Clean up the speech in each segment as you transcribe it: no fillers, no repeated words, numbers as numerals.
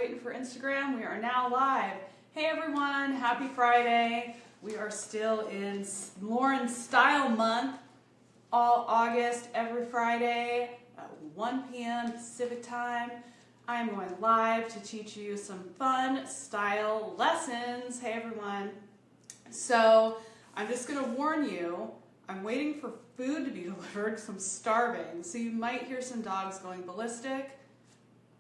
waiting for Instagram. We are now live. Hey everyone, happy Friday. We are still in Lauren's Style Month, all August, every Friday at 1 p.m. Pacific time. I am going live to teach you some fun style lessons. Hey everyone. So I'm just going to warn you, I'm waiting for food to be delivered because I'm starving. So you might hear some dogs going ballistic,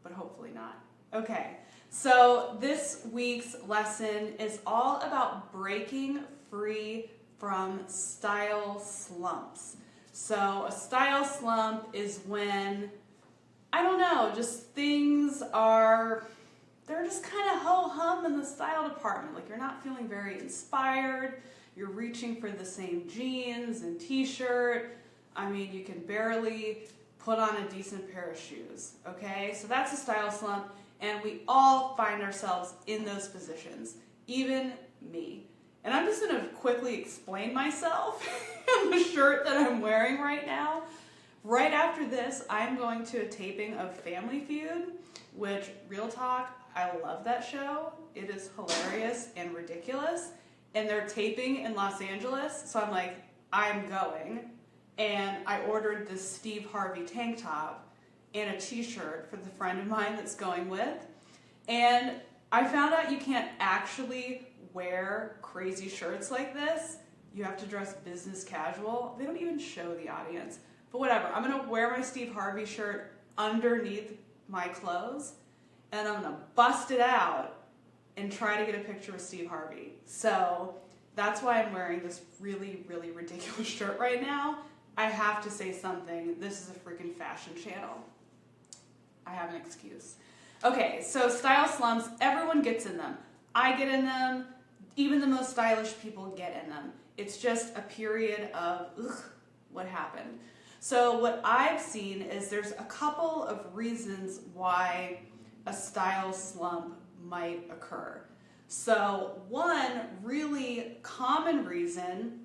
but hopefully not. Okay, so this week's lesson is all about breaking free from style slumps. So a style slump is when, I don't know, just things are, they're just kind of ho-hum in the style department. Like you're not feeling very inspired. You're reaching for the same jeans and t-shirt. I mean, you can barely put on a decent pair of shoes, okay? So that's a style slump, and we all find ourselves in those positions, even me. And I'm just gonna quickly explain myself in the shirt that I'm wearing right now. Right after this, I'm going to a taping of Family Feud, which, real talk, I love that show. It is hilarious and ridiculous. And they're taping in Los Angeles, so I'm like, I'm going. And I ordered this Steve Harvey tank top and a t-shirt for the friend of mine that's going with. And I found out you can't actually wear crazy shirts like this. You have to dress business casual. They don't even show the audience. But whatever, I'm gonna wear my Steve Harvey shirt underneath my clothes, and I'm gonna bust it out and try to get a picture with Steve Harvey. So that's why I'm wearing this really, really ridiculous shirt right now. I have to say something. This is a freaking fashion channel. I have an excuse. Okay, so style slumps, everyone gets in them. I get in them. Even the most stylish people get in them. It's just a period of, ugh, what happened? So what I've seen is there's a couple of reasons why a style slump might occur. So one really common reason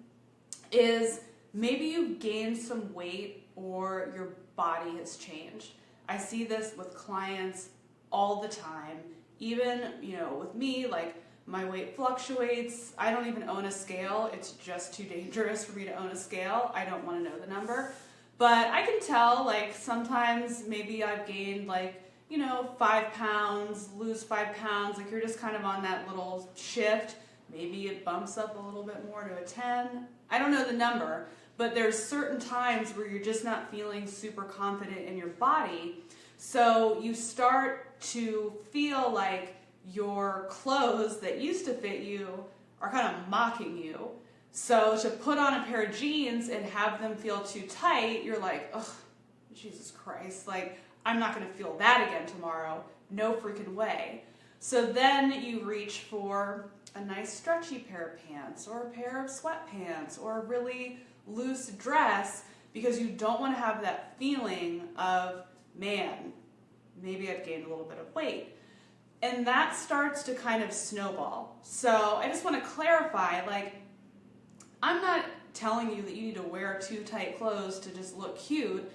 is maybe you've gained some weight or your body has changed. I see this with clients all the time. Even, with me, like my weight fluctuates. I don't even own a scale. It's just too dangerous for me to own a scale. I don't want to know the number. But I can tell, like, sometimes maybe I've gained, 5 pounds, lose 5 pounds. Like, you're just kind of on that little shift. Maybe it bumps up a little bit more to a 10. I don't know the number, but there's certain times where you're just not feeling super confident in your body. So you start to feel like your clothes that used to fit you are kind of mocking you. So to put on a pair of jeans and have them feel too tight, you're like, ugh, Jesus Christ, like, I'm not gonna feel that again tomorrow. No freaking way. So then you reach for a nice stretchy pair of pants or a pair of sweatpants or a really loose dress because you don't wanna have that feeling of, man, maybe I've gained a little bit of weight. And that starts to kind of snowball. So I just wanna clarify, I'm not telling you that you need to wear too tight clothes to just look cute.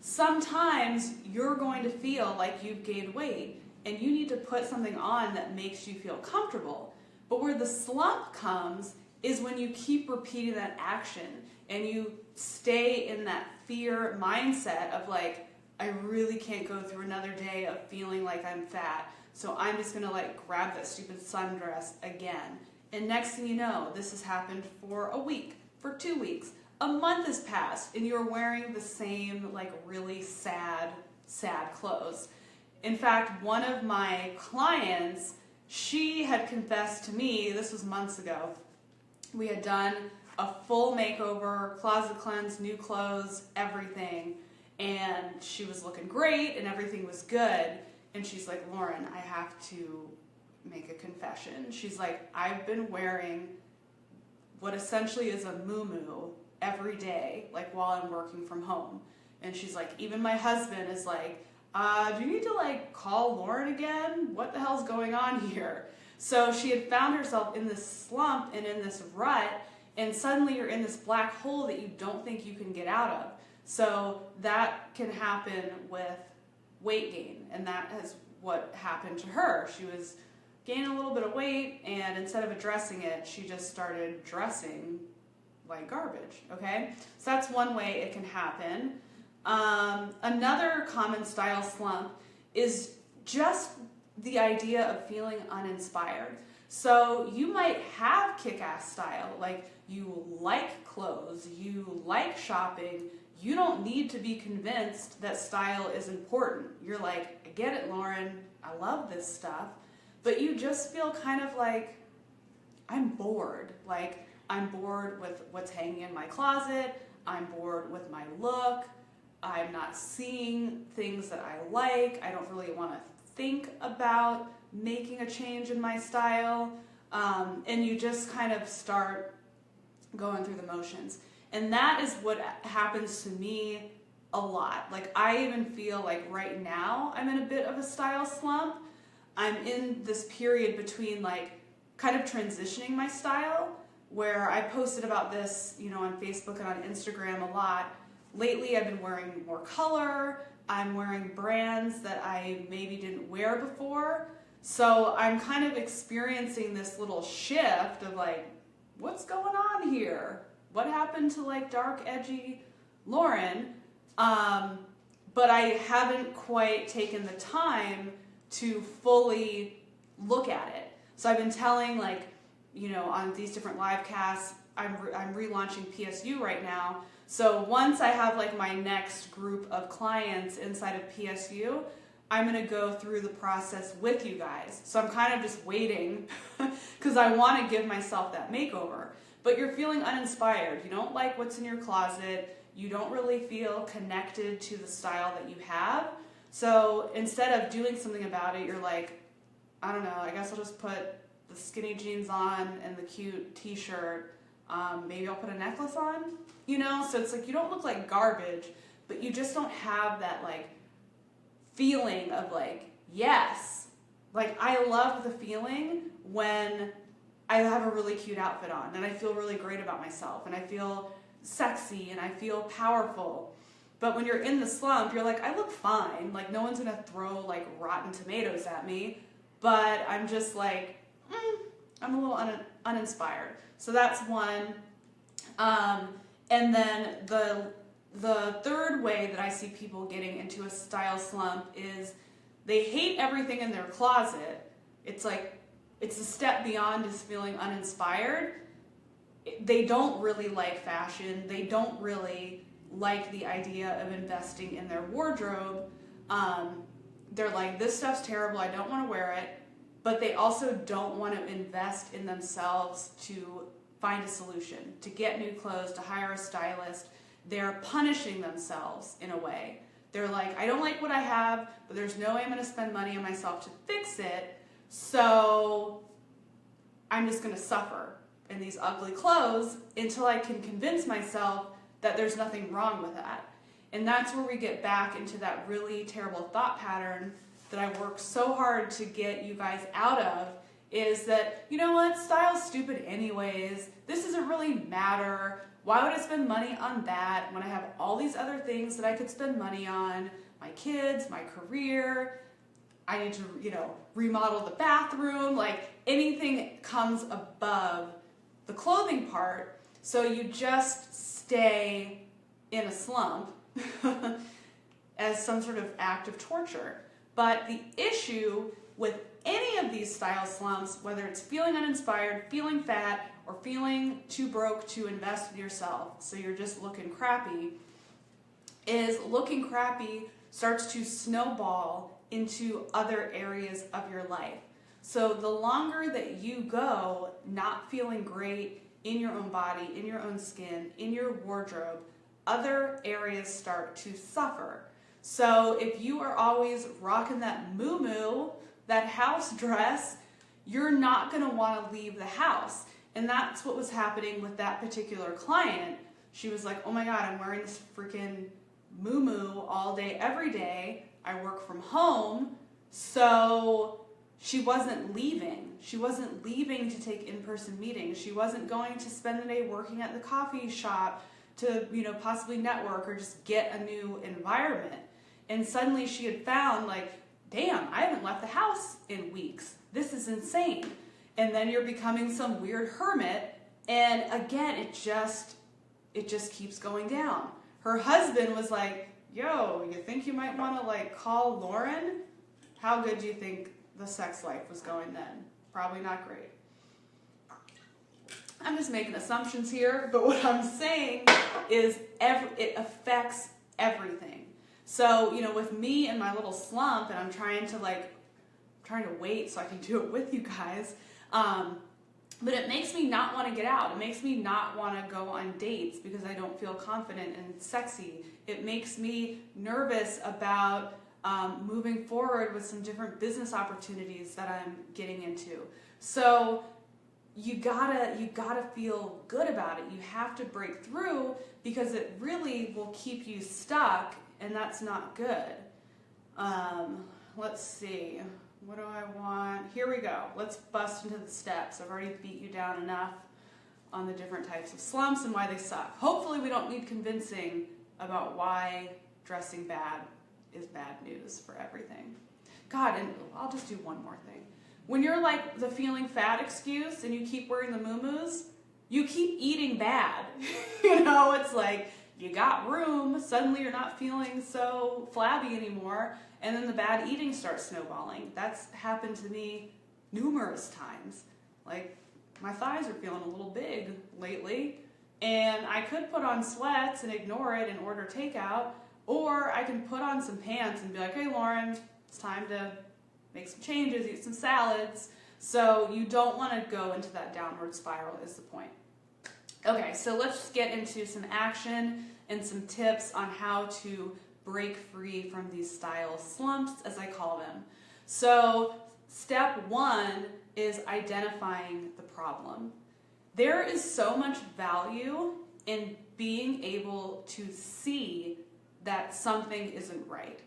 Sometimes you're going to feel like you've gained weight and you need to put something on that makes you feel comfortable. But where the slump comes is when you keep repeating that action and you stay in that fear mindset of like, I really can't go through another day of feeling like I'm fat. So I'm just gonna grab that stupid sundress again. And next thing you know, this has happened for a week, for 2 weeks. A month has passed and you're wearing the same really sad clothes. In fact, one of my clients, she had confessed to me, this was months ago, we had done a full makeover, closet cleanse, new clothes, everything. And she was looking great and everything was good. And she's like, Lauren, I have to make a confession. She's like, I've been wearing what essentially is a muumuu every day, while I'm working from home. And she's like, even my husband is like, do you need to call Lauren again? What the hell's going on here? So she had found herself in this slump and in this rut, and suddenly you're in this black hole that you don't think you can get out of. So that can happen with weight gain, and that has what happened to her. She was gaining a little bit of weight, and instead of addressing it, she just started dressing like garbage, okay? So that's one way it can happen. Another common style slump is just the idea of feeling uninspired. So you might have kick-ass style, like you like clothes, you like shopping, you don't need to be convinced that style is important. You're like, I get it, Lauren, I love this stuff, but you just feel kind of like, I'm bored. Like, I'm bored with what's hanging in my closet, I'm bored with my look, I'm not seeing things that I like, I don't really want to think about making a change in my style, and you just kind of start going through the motions. And that is what happens to me a lot. Like, I even feel like right now I'm in a bit of a style slump. I'm in this period between like kind of transitioning my style, where I posted about this, you know, on Facebook and on Instagram a lot. Lately I've been wearing more color, I'm wearing brands that I maybe didn't wear before. So I'm kind of experiencing this little shift of like, what's going on here? What happened to like dark, edgy Lauren? But I haven't quite taken the time to fully look at it. So I've been telling, like, you know, on these different live casts, I'm relaunching PSU right now. So once I have like my next group of clients inside of PSU, I'm going to go through the process with you guys. So I'm kind of just waiting because I want to give myself that makeover. But you're feeling uninspired. You don't like what's in your closet. You don't really feel connected to the style that you have. So instead of doing something about it, you're like, I don't know, I guess I'll just put the skinny jeans on and the cute t-shirt. Maybe I'll put a necklace on, you know? So it's like you don't look like garbage, but you just don't have that like feeling of like, yes. Like, I love the feeling when I have a really cute outfit on and I feel really great about myself and I feel sexy and I feel powerful. But when you're in the slump, you're like, I look fine. Like, no one's gonna throw like rotten tomatoes at me, but I'm just like, I'm a little uninspired. So that's one. And then the third way that I see people getting into a style slump is they hate everything in their closet. It's like, it's a step beyond just feeling uninspired. They don't really like fashion. They don't really like the idea of investing in their wardrobe. They're like, this stuff's terrible, I don't want to wear it. But they also don't want to invest in themselves to find a solution, to get new clothes, to hire a stylist. They're punishing themselves in a way. They're like, I don't like what I have, but there's no way I'm going to spend money on myself to fix it, so I'm just going to suffer in these ugly clothes until I can convince myself that there's nothing wrong with that. And that's where we get back into that really terrible thought pattern that I work so hard to get you guys out of, is that, you know what, style's stupid anyways, this doesn't really matter, why would I spend money on that when I have all these other things that I could spend money on, my kids, my career, I need to, you know, remodel the bathroom, like anything comes above the clothing part, so you just stay in a slump as some sort of act of torture. But the issue with any of these style slumps, whether it's feeling uninspired, feeling fat, or feeling too broke to invest in yourself, so you're just looking crappy, is looking crappy starts to snowball into other areas of your life. So the longer that you go not feeling great in your own body, in your own skin, in your wardrobe, other areas start to suffer. So if you are always rocking that muumuu, that house dress, you're not going to want to leave the house. And that's what was happening with that particular client. She was like, oh my God, I'm wearing this freaking muumuu all day, every day. I work from home. So she wasn't leaving. She wasn't leaving to take in-person meetings. She wasn't going to spend the day working at the coffee shop to, you know, possibly network or just get a new environment. And suddenly she had found, like, damn, I haven't left the house in weeks. This is insane. And then you're becoming some weird hermit. And again, it just keeps going down. Her husband was like, yo, you think you might want to like call Lauren? How good do you think the sex life was going then? Probably not great. I'm just making assumptions here, but what I'm saying is it affects everything. So, with me and my little slump, and I'm trying to wait so I can do it with you guys, but it makes me not want to get out. It makes me not want to go on dates because I don't feel confident and sexy. It makes me nervous about moving forward with some different business opportunities that I'm getting into. So you gotta feel good about it. You have to break through because it really will keep you stuck, and that's not good. Let's see. What do I want? Here we go. Let's bust into the steps. I've already beat you down enough on the different types of slumps and why they suck. Hopefully we don't need convincing about why dressing bad is bad news for everything. God, and I'll just do one more thing. When you're like the feeling fat excuse and you keep wearing the muumuus, you keep eating bad. It's like you got room, suddenly you're not feeling so flabby anymore, and then the bad eating starts snowballing. That's happened to me numerous times. Like, my thighs are feeling a little big lately, and I could put on sweats and ignore it and order takeout, or I can put on some pants and be like, hey Lauren, it's time to make some changes, eat some salads. So you don't want to go into that downward spiral is the point. Okay, so let's get into some action and some tips on how to break free from these style slumps, as I call them. So step one is identifying the problem. There is so much value in being able to see that something isn't right.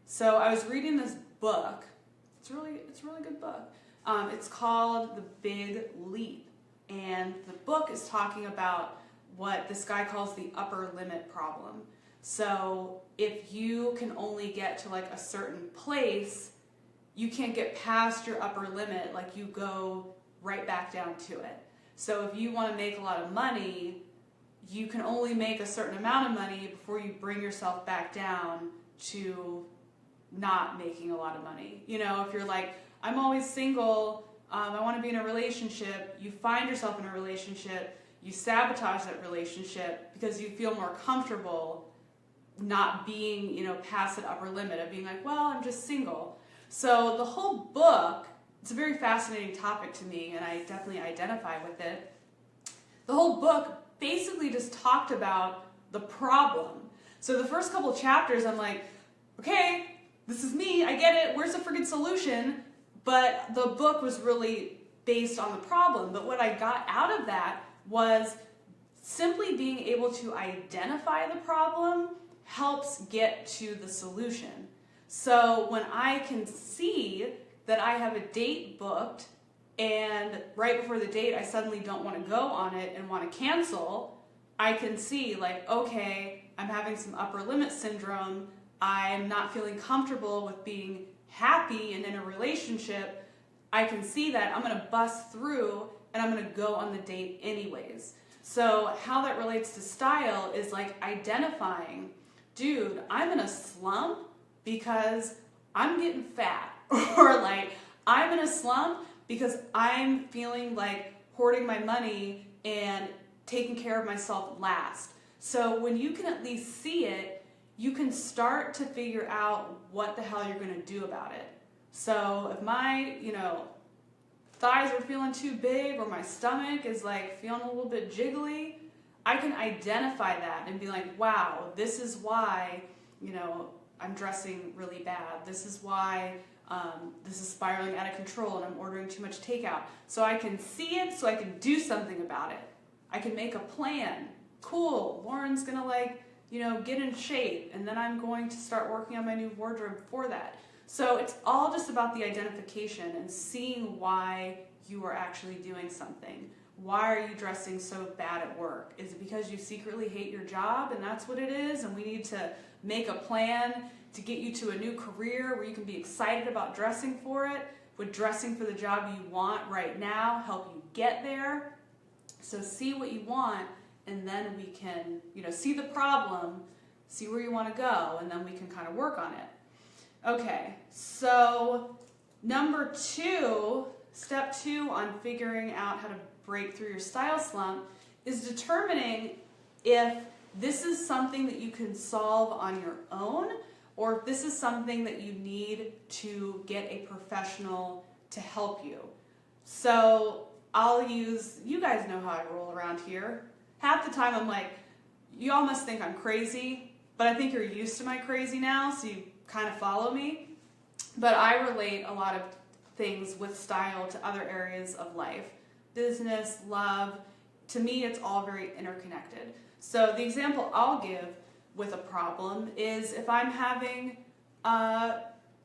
So I was reading this book. It's a really good book. It's called The Big Leap. And the book is talking about what this guy calls the upper limit problem. So if you can only get to like a certain place, you can't get past your upper limit, like you go right back down to it. So if you want to make a lot of money, you can only make a certain amount of money before you bring yourself back down to not making a lot of money. If you're like, I'm always single, I want to be in a relationship, you find yourself in a relationship, you sabotage that relationship because you feel more comfortable not being, past that upper limit of being like, well, I'm just single. So the whole book, it's a very fascinating topic to me, and I definitely identify with it. The whole book basically just talked about the problem. So the first couple of chapters, I'm like, okay, this is me, I get it, where's the friggin' solution? But the book was really based on the problem. But what I got out of that was simply being able to identify the problem helps get to the solution. So when I can see that I have a date booked and right before the date I suddenly don't want to go on it and want to cancel, I can see like, okay, I'm having some upper limit syndrome, I'm not feeling comfortable with being happy and in a relationship. I can see that I'm going to bust through and I'm going to go on the date anyways. So how that relates to style is like identifying, dude, I'm in a slump because I'm getting fat, or like I'm in a slump because I'm feeling like hoarding my money and taking care of myself last. So when you can at least see it, you can start to figure out what the hell you're going to do about it. So if my, thighs are feeling too big or my stomach is like feeling a little bit jiggly, I can identify that and be like, wow, this is why, I'm dressing really bad. This is why this is spiraling out of control and I'm ordering too much takeout. So I can see it, so I can do something about it. I can make a plan. Cool, Lauren's going to get in shape, and then I'm going to start working on my new wardrobe for that. So it's all just about the identification and seeing why you are actually doing something. Why are you dressing so bad at work? Is it because you secretly hate your job and that's what it is, and we need to make a plan to get you to a new career where you can be excited about dressing for it? Would dressing for the job you want right now help you get there? So see what you want, and then we can, see the problem, see where you want to go, and then we can kind of work on it. Okay, so number 2, step 2 on figuring out how to break through your style slump is determining if this is something that you can solve on your own, or if this is something that you need to get a professional to help you. So I'll use, you guys know how I roll around here. Half the time I'm like, you all must think I'm crazy, but I think you're used to my crazy now, so you kind of follow me. But I relate a lot of things with style to other areas of life. Business, love, to me it's all very interconnected. So the example I'll give with a problem is if I'm having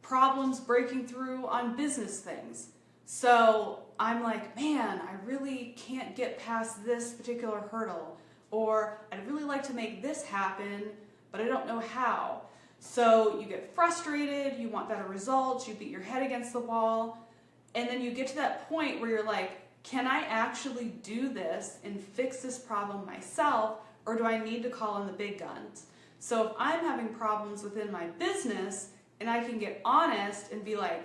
problems breaking through on business things. So I'm like, man, I really can't get past this particular hurdle, or I'd really like to make this happen, but I don't know how. So you get frustrated, you want better results, you beat your head against the wall, and then you get to that point where you're like, can I actually do this and fix this problem myself, or do I need to call in the big guns? So if I'm having problems within my business and I can get honest and be like,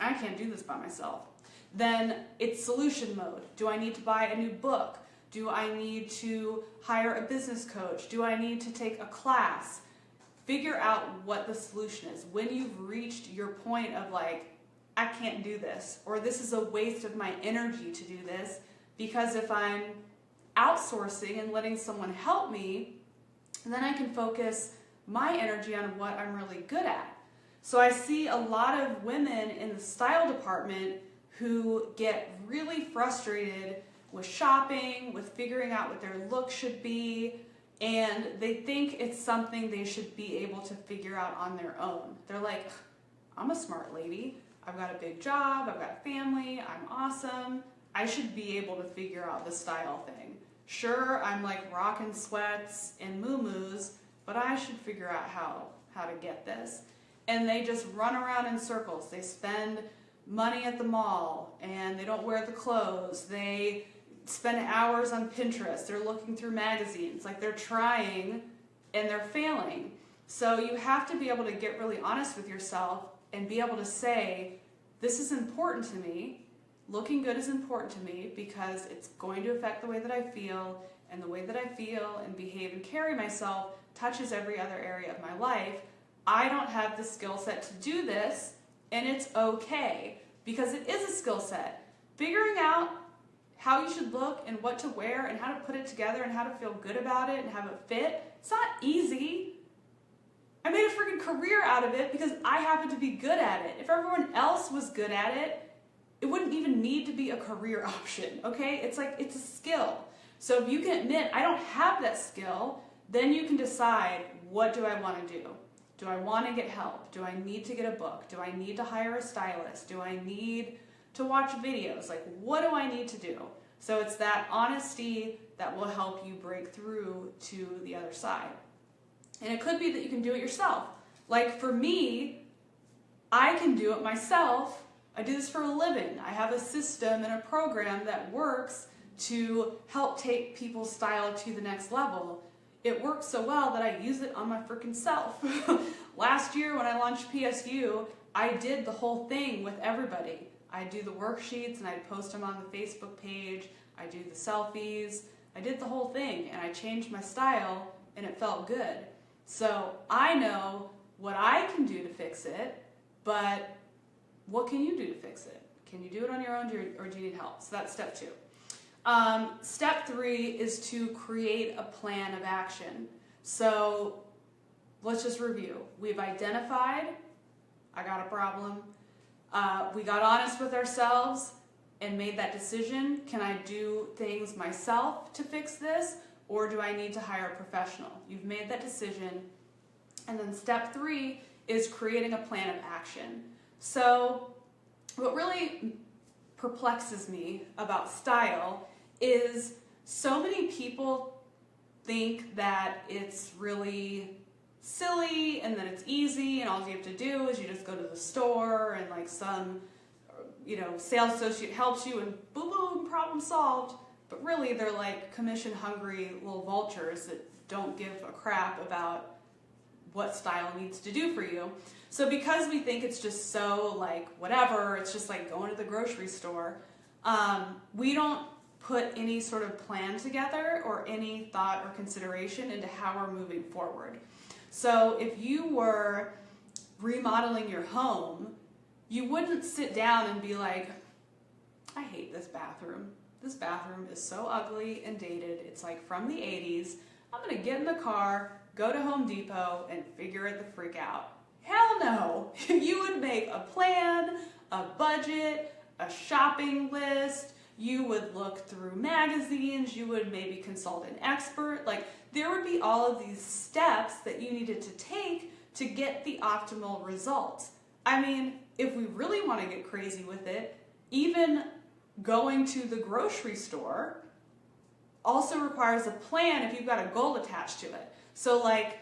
I can't do this by myself, then it's solution mode. Do I need to buy a new book? Do I need to hire a business coach? Do I need to take a class? Figure out what the solution is. When you've reached your point of like, I can't do this, or this is a waste of my energy to do this, because if I'm outsourcing and letting someone help me, then I can focus my energy on what I'm really good at. So I see a lot of women in the style department who get really frustrated with shopping, with figuring out what their look should be, and they think it's something they should be able to figure out on their own. They're like, I'm a smart lady. I've got a big job, I've got a family, I'm awesome. I should be able to figure out the style thing. Sure, I'm like rocking sweats and moo-moos, but I should figure out how to get this. And they just run around in circles. They spend money at the mall and they don't wear the clothes. They spend hours on Pinterest. They're looking through magazines. Like they're trying and they're failing. So you have to be able to get really honest with yourself and be able to say, this is important to me. Looking good is important to me because it's going to affect the way that I feel, and the way that I feel and behave and carry myself touches every other area of my life. I don't have the skill set to do this, and it's okay because it is a skill set. Figuring out how you should look and what to wear and how to put it together and how to feel good about it and have it fit, it's not easy. I made a freaking career out of it because I happen to be good at it. If everyone else was good at it, it wouldn't even need to be a career option, okay? It's like, it's a skill. So if you can admit, I don't have that skill, then you can decide, what do I want to do? Do I want to get help? Do I need to get a book? Do I need to hire a stylist? Do I need to watch videos? Like, what do I need to do? So it's that honesty that will help you break through to the other side. And it could be that you can do it yourself. Like for me, I can do it myself. I do this for a living. I have a system and a program that works to help take people's style to the next level. It works so well that I use it on my freaking self. Last year when I launched PSU, I did the whole thing with everybody. I do the worksheets and I'd post them on the Facebook page. I do the selfies. I did the whole thing and I changed my style and it felt good. So I know what I can do to fix it, but what can you do to fix it? Can you do it on your own or do you need help? So that's step 2. Step 3 is to create a plan of action. So let's just review. We've identified, I got a problem. We got honest with ourselves and made that decision. Can I do things myself to fix this, or do I need to hire a professional? You've made that decision. And then step 3 is creating a plan of action. So what really perplexes me about style is so many people think that it's really silly and that it's easy and all you have to do is you just go to the store and like some, sales associate helps you and boom, boom, problem solved. But really they're like commission hungry little vultures that don't give a crap about what style needs to do for you. So because we think it's just so like whatever, it's just like going to the grocery store, we don't put any sort of plan together or any thought or consideration into how we're moving forward. So if you were remodeling your home, you wouldn't sit down and be like, I hate this bathroom. This bathroom is so ugly and dated. It's like from the 80s. I'm going to get in the car, go to Home Depot, and figure it the freak out. Hell no. You would make a plan, a budget, a shopping list. You would look through magazines. You would maybe consult an expert. Like, there would be all of these steps that you needed to take to get the optimal results. I mean, if we really want to get crazy with it, even going to the grocery store also requires a plan if you've got a goal attached to it. So like,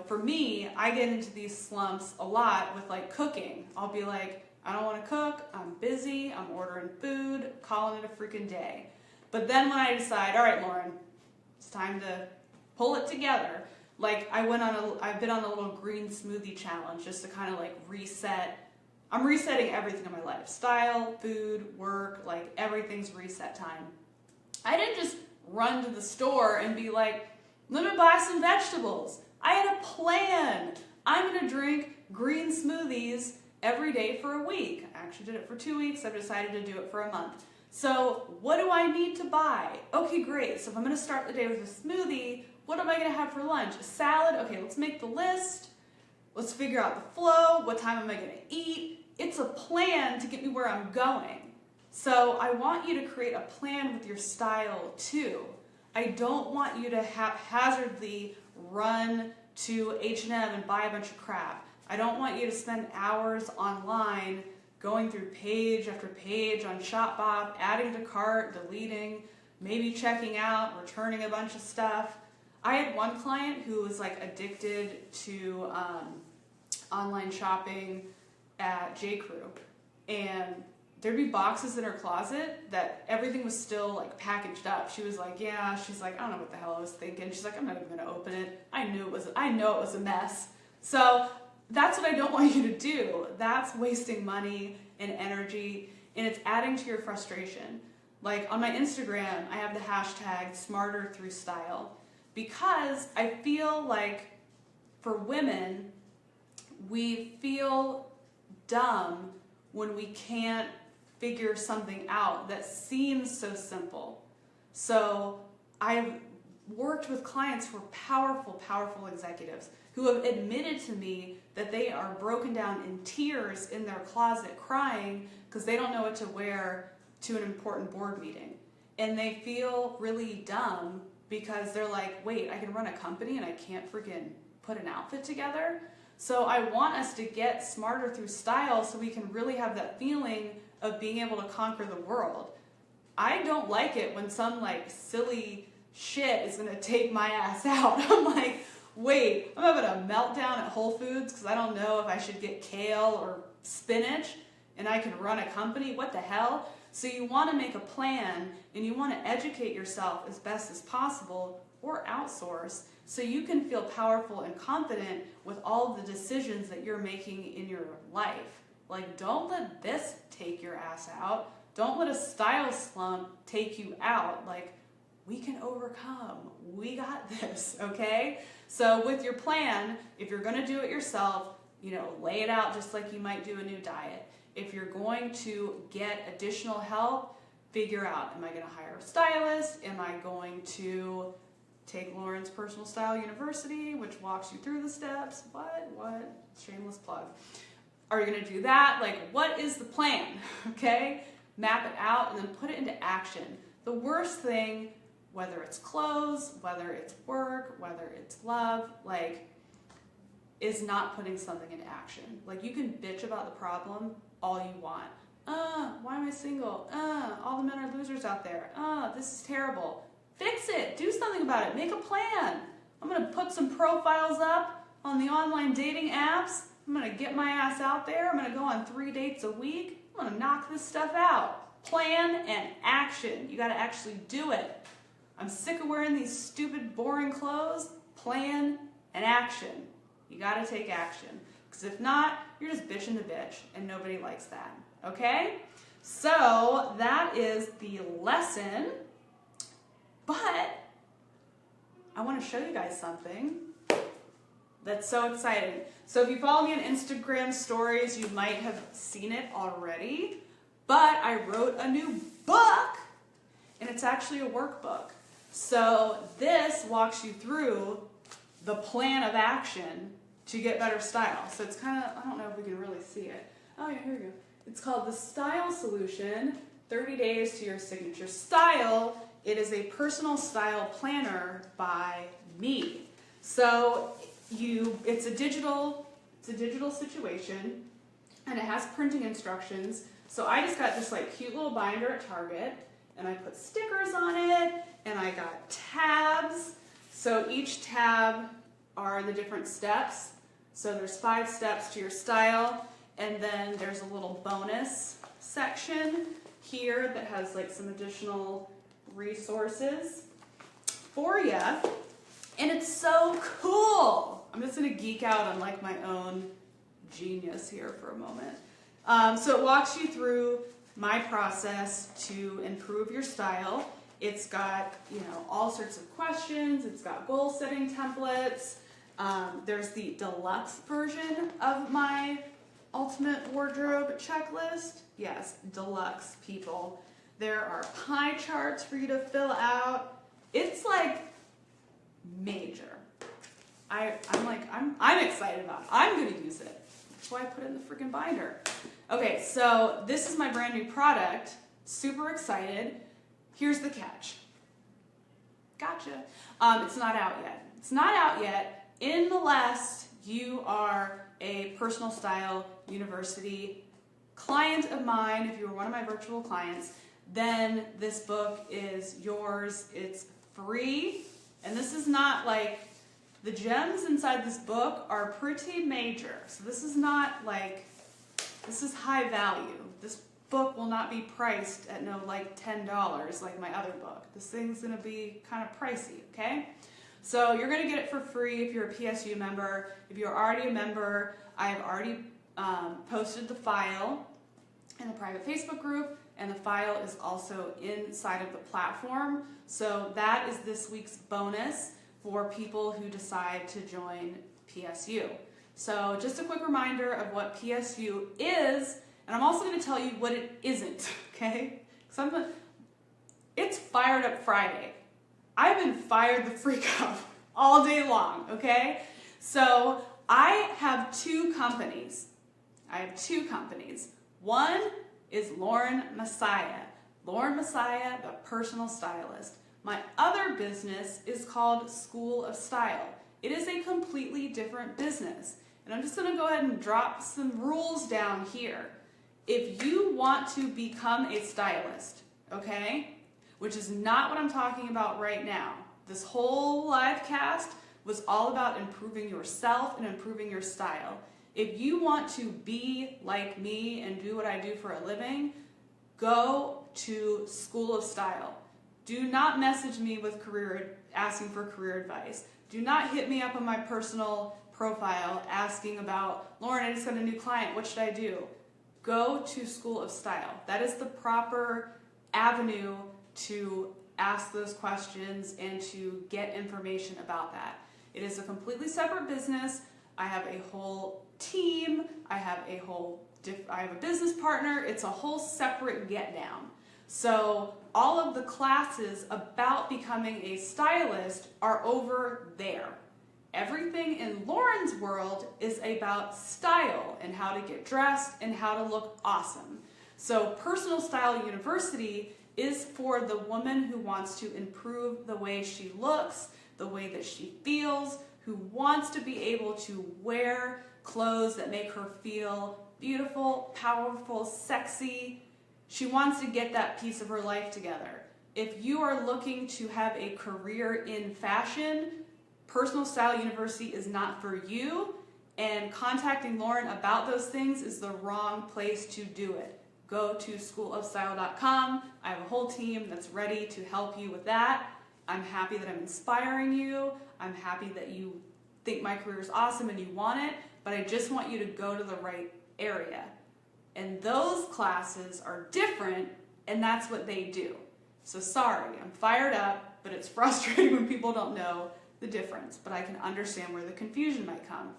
for me, I get into these slumps a lot with like cooking. I'll be like, I don't want to cook, I'm busy, I'm ordering food, calling it a freaking day. But then when I decide, all right, Lauren, it's time to pull it together. Like I've been on a little green smoothie challenge just to kind of like reset. I'm resetting everything in my life. Style, food, work, like everything's reset time. I didn't just run to the store and be like, let me buy some vegetables. I had a plan. I'm going to drink green smoothies every day for a week. I actually did it for 2 weeks. I've decided to do it for a month. So what do I need to buy? Okay, great. So if I'm going to start the day with a smoothie, what am I going to have for lunch? A salad? Okay, let's make the list. Let's figure out the flow. What time am I going to eat? It's a plan to get me where I'm going. So I want you to create a plan with your style too. I don't want you to haphazardly run to H&M and buy a bunch of crap. I don't want you to spend hours online going through page after page on Shopbop, adding to cart, deleting, maybe checking out, returning a bunch of stuff. I had one client who was like addicted to online shopping at J.Crew, and there'd be boxes in her closet that everything was still like packaged up. She was like, yeah, she's like, I don't know what the hell I was thinking. She's like, I'm not even gonna open it. I know it was a mess. So that's what I don't want you to do. That's wasting money and energy, and it's adding to your frustration. Like on my Instagram, I have the hashtag #SmarterThroughStyle because I feel like for women, we feel dumb when we can't figure something out that seems so simple. So I've worked with clients who are powerful, powerful executives who have admitted to me that they are broken down in tears in their closet crying because they don't know what to wear to an important board meeting. And they feel really dumb because they're like, wait, I can run a company and I can't freaking put an outfit together? So I want us to get smarter through style so we can really have that feeling of being able to conquer the world. I don't like it when some like silly shit is gonna take my ass out. I'm like, wait, I'm having a meltdown at Whole Foods because I don't know if I should get kale or spinach and I can run a company. What the hell? So you want to make a plan and you want to educate yourself as best as possible or outsource so you can feel powerful and confident with all of the decisions that you're making in your life. Like, don't let this take your ass out. Don't let a style slump take you out. Like, we can overcome. We got this, okay? So with your plan, if you're going to do it yourself, lay it out just like you might do a new diet. If you're going to get additional help, figure out, am I going to hire a stylist? Am I going to take Lauren's Personal Style University, which walks you through the steps? What? Shameless plug. Are you going to do that? Like, what is the plan? Okay? Map it out and then put it into action. The worst thing, whether it's clothes, whether it's work, whether it's love, like, is not putting something into action. Like, you can bitch about the problem all you want. Why am I single? All the men are losers out there. This is terrible. Fix it. Do something about it. Make a plan. I'm going to put some profiles up on the online dating apps. I'm gonna get my ass out there. I'm gonna go on 3 dates a week. I'm gonna knock this stuff out. Plan and action. You gotta actually do it. I'm sick of wearing these stupid, boring clothes. Plan and action. You gotta take action. Because if not, you're just bitching the bitch, and nobody likes that. Okay? So that is the lesson. But I want to show you guys something that's so exciting. So if you follow me on Instagram stories, you might have seen it already. But I wrote a new book, and it's actually a workbook. So this walks you through the plan of action to get better style. So it's kind of, I don't know if we can really see it. Oh yeah, here we go. It's called the Style Solution, 30 Days to Your Signature Style. It is a personal style planner by me. So it's a digital situation, and it has printing instructions. So I just got this like cute little binder at Target, and I put stickers on it, and I got tabs. So each tab are the different steps. So there's 5 steps to your style, and then there's a little bonus section here that has like some additional resources for you. And it's so cool. I'm just gonna geek out on like my own genius here for a moment. So it walks you through my process to improve your style. It's got, all sorts of questions. It's got goal setting templates. There's the deluxe version of my ultimate wardrobe checklist. Yes, deluxe, people. There are pie charts for you to fill out. It's like major. I'm excited about it. I'm gonna use it. That's why I put it in the freaking binder. Okay, so this is my brand new product. Super excited. Here's the catch. Gotcha. It's not out yet. It's not out yet unless you are a Personal Style University client of mine. If you were one of my virtual clients, then this book is yours. It's free. And this is not like, the gems inside this book are pretty major. So this is not like, this is high value. This book will not be priced at like $10 like my other book. This thing's gonna be kind of pricey, okay? So you're gonna get it for free if you're a PSU member. If you're already a member, I have already posted the file in the private Facebook group, and the file is also inside of the platform. So that is this week's bonus for people who decide to join PSU. So just a quick reminder of what PSU is, and I'm also going to tell you what it isn't, okay? It's Fired Up Friday. I've been fired the freak up all day long, okay? So I have 2 companies. One is Lauren Messiah. Lauren Messiah, the personal stylist. My other business is called School of Style. It is a completely different business. And I'm just gonna go ahead and drop some rules down here. If you want to become a stylist, okay, which is not what I'm talking about right now. This whole live cast was all about improving yourself and improving your style. If you want to be like me and do what I do for a living, go to School of Style. Do not message me with asking for career advice. Do not hit me up on my personal profile asking about, Lauren, I just got a new client, what should I do? Go to School of Style. That is the proper avenue to ask those questions and to get information about that. It is a completely separate business. I have a whole team. I have a business partner. It's a whole separate get down. So all of the classes about becoming a stylist are over there. Everything in Lauren's world is about style and how to get dressed and how to look awesome. So Personal Style University is for the woman who wants to improve the way she looks, the way that she feels, who wants to be able to wear clothes that make her feel beautiful, powerful, sexy. She wants to get that piece of her life together. If you are looking to have a career in fashion, Personal Style University is not for you, and contacting Lauren about those things is the wrong place to do it. Go to schoolofstyle.com. I have a whole team that's ready to help you with that. I'm happy that I'm inspiring you. I'm happy that you think my career is awesome and you want it, but I just want you to go to the right area. And those classes are different, and that's what they do. So sorry, I'm fired up, but it's frustrating when people don't know the difference, but I can understand where the confusion might come.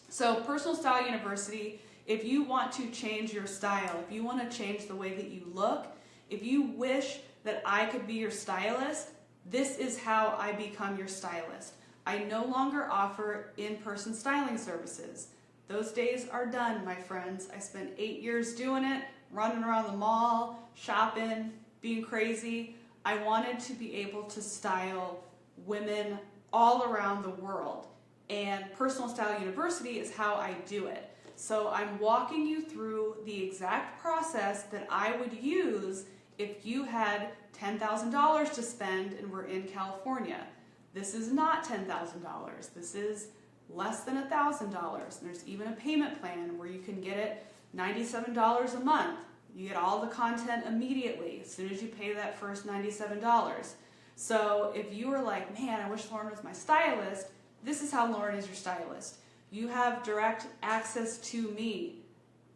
So Personal Style University, if you want to change your style, if you want to change the way that you look, if you wish that I could be your stylist, this is how I become your stylist. I no longer offer in-person styling services. Those days are done, my friends. I spent 8 years doing it, running around the mall, shopping, being crazy. I wanted to be able to style women all around the world. And Personal Style University is how I do it. So I'm walking you through the exact process that I would use if you had $10,000 to spend and were in California. This is not $10,000. This is less than $1,000. There's even a payment plan where you can get it $97 a month. You get all the content immediately as soon as you pay that first $97. So if you were like, man, I wish Lauren was my stylist, this is how Lauren is your stylist. You have direct access to me.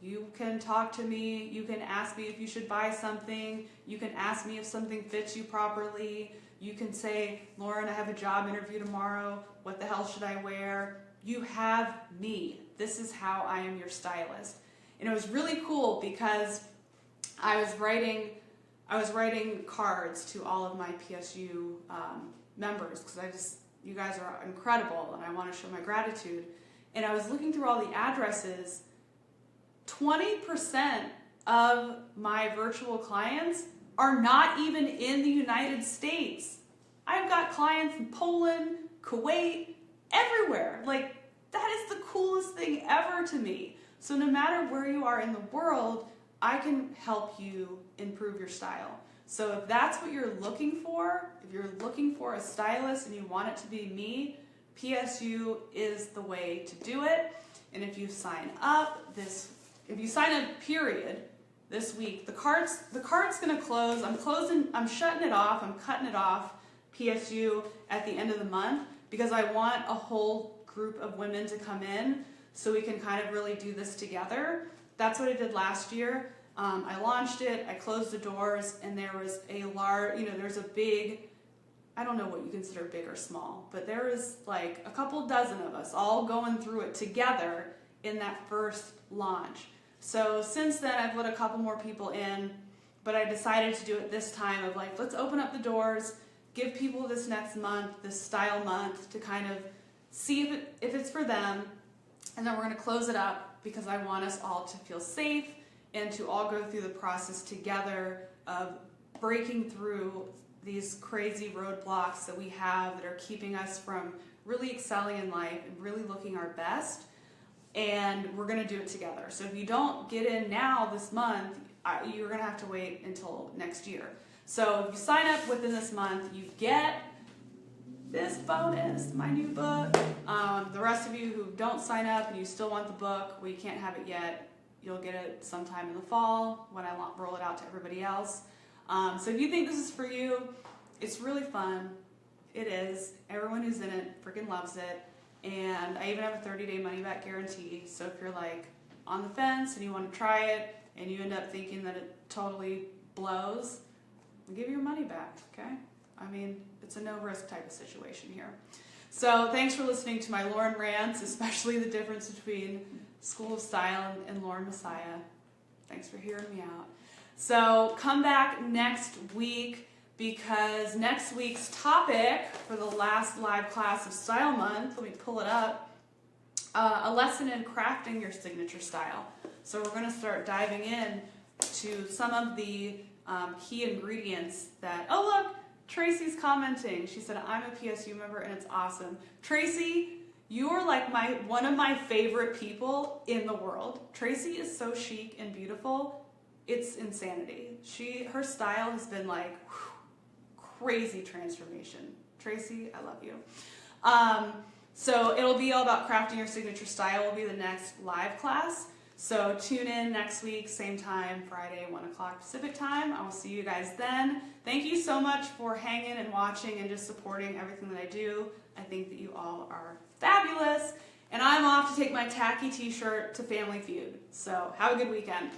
You can talk to me. You can ask me if you should buy something. You can ask me if something fits you properly. You can say, Lauren, I have a job interview tomorrow. What the hell should I wear? You have me. This is how I am your stylist. And it was really cool because I was writing cards to all of my PSU members because you guys are incredible and I want to show my gratitude. And I was looking through all the addresses. 20% of my virtual clients are not even in the United States. I've got clients in Poland, Kuwait, everywhere. Like, that is the coolest thing ever to me. So no matter where you are in the world, I can help you improve your style. So if that's what you're looking for, if you're looking for a stylist and you want it to be me, PSU is the way to do it. And if you sign up period, this week, the card's gonna close. I'm shutting it off, I'm cutting it off, PSU, at the end of the month because I want a whole group of women to come in so we can kind of really do this together. That's what I did last year. I launched it, I closed the doors, and there was there's a big, I don't know what you consider big or small, but there was like a couple dozen of us all going through it together in that first launch. So since then, I've let a couple more people in, but I decided to do it this time of like, let's open up the doors, give people this next month, this style month, to kind of see if it's for them, and then we're going to close it up because I want us all to feel safe and to all go through the process together of breaking through these crazy roadblocks that we have that are keeping us from really excelling in life and really looking our best. And we're going to do it together. So if you don't get in now this month, you're going to have to wait until next year. So if you sign up within this month, you get this bonus, my new book. The rest of you who don't sign up and you still want the book, well, you can't have it yet. You'll get it sometime in the fall when I roll it out to everybody else. So if you think this is for you, it's really fun. It is. Everyone who's in it freaking loves it. And I even have a 30-day money-back guarantee. So if you're like on the fence and you want to try it and you end up thinking that it totally blows, I'll give you your money back, okay? I mean, it's a no-risk type of situation here. So thanks for listening to my Lauren rants, especially the difference between School of Style and Lauren Messiah. Thanks for hearing me out. So come back next week because next week's topic for the last live class of Style Month, let me pull it up, a lesson in crafting your signature style. So we're going to start diving in to some of the key ingredients that, oh look, Tracy's commenting. She said, I'm a PSU member and it's awesome. Tracy, you're like one of my favorite people in the world. Tracy is so chic and beautiful. It's insanity. Her style has been like, whew, crazy transformation. Tracy, I love you. So it'll be all about crafting your signature style will be the next live class. So tune in next week, same time, Friday, 1 o'clock Pacific time. I will see you guys then. Thank you so much for hanging and watching and just supporting everything that I do. I think that you all are fabulous. And I'm off to take my tacky t-shirt to Family Feud. So have a good weekend.